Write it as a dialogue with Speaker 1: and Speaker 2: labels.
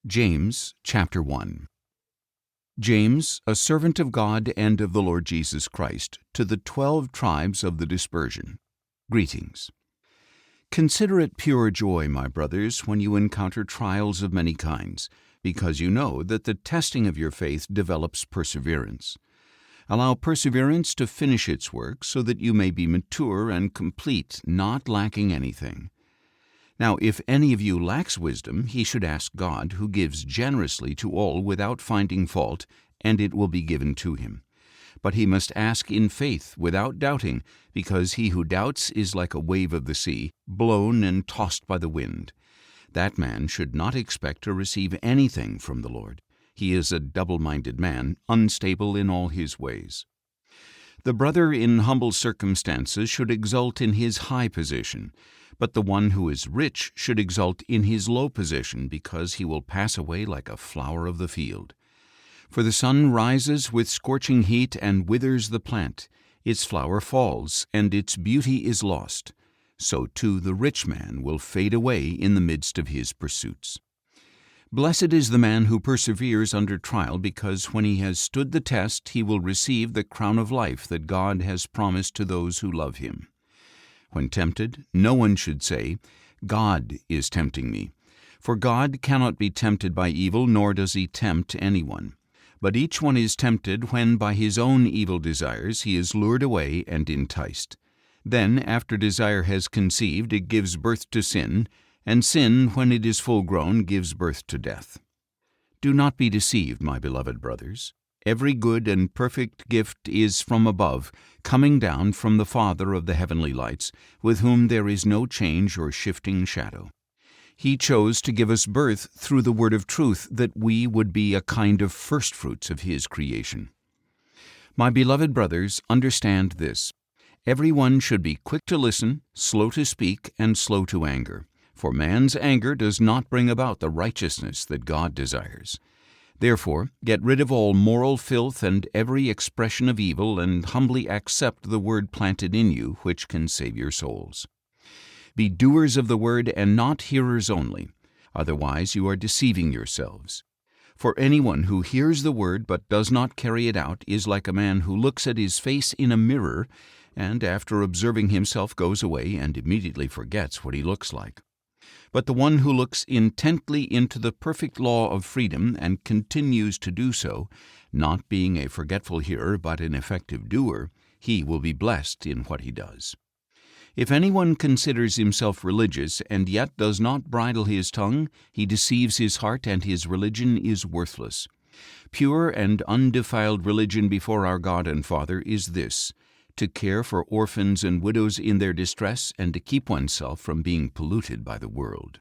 Speaker 1: James chapter 1. James, a servant of God and of the Lord Jesus Christ, to the 12 tribes of the dispersion. Greetings. Consider it pure joy, my brothers, when you encounter trials of many kinds, because you know that the testing of your faith develops perseverance. Allow perseverance to finish its work, so that you may be mature and complete, not lacking anything. Now, if any of you lacks wisdom, he should ask God, who gives generously to all without finding fault, and it will be given to him. But he must ask in faith, without doubting, because he who doubts is like a wave of the sea, blown and tossed by the wind. That man should not expect to receive anything from the Lord. He is a double-minded man, unstable in all his ways. The brother in humble circumstances should exult in his high position, but the one who is rich should exult in his low position, because he will pass away like a flower of the field. For the sun rises with scorching heat and withers the plant. Its flower falls, and its beauty is lost. So too the rich man will fade away in the midst of his pursuits. Blessed is the man who perseveres under trial, because when he has stood the test, he will receive the crown of life that God has promised to those who love him. When tempted, no one should say, "God is tempting me." For God cannot be tempted by evil, nor does he tempt anyone. But each one is tempted when by his own evil desires he is lured away and enticed. Then, after desire has conceived, it gives birth to sin, and sin, when it is full grown, gives birth to death. Do not be deceived, my beloved brothers. Every good and perfect gift is from above, coming down from the Father of the heavenly lights, with whom there is no change or shifting shadow. He chose to give us birth through the word of truth, that we would be a kind of firstfruits of his creation. My beloved brothers, understand this. Every one should be quick to listen, slow to speak, and slow to anger. For man's anger does not bring about the righteousness that God desires. Therefore, get rid of all moral filth and every expression of evil, and humbly accept the word planted in you, which can save your souls. Be doers of the word, and not hearers only. Otherwise you are deceiving yourselves. For anyone who hears the word but does not carry it out is like a man who looks at his face in a mirror, and after observing himself goes away and immediately forgets what he looks like. But the one who looks intently into the perfect law of freedom and continues to do so, not being a forgetful hearer but an effective doer, he will be blessed in what he does. If anyone considers himself religious and yet does not bridle his tongue, he deceives his heart, and his religion is worthless. Pure and undefiled religion before our God and Father is this: to care for orphans and widows in their distress, and to keep oneself from being polluted by the world.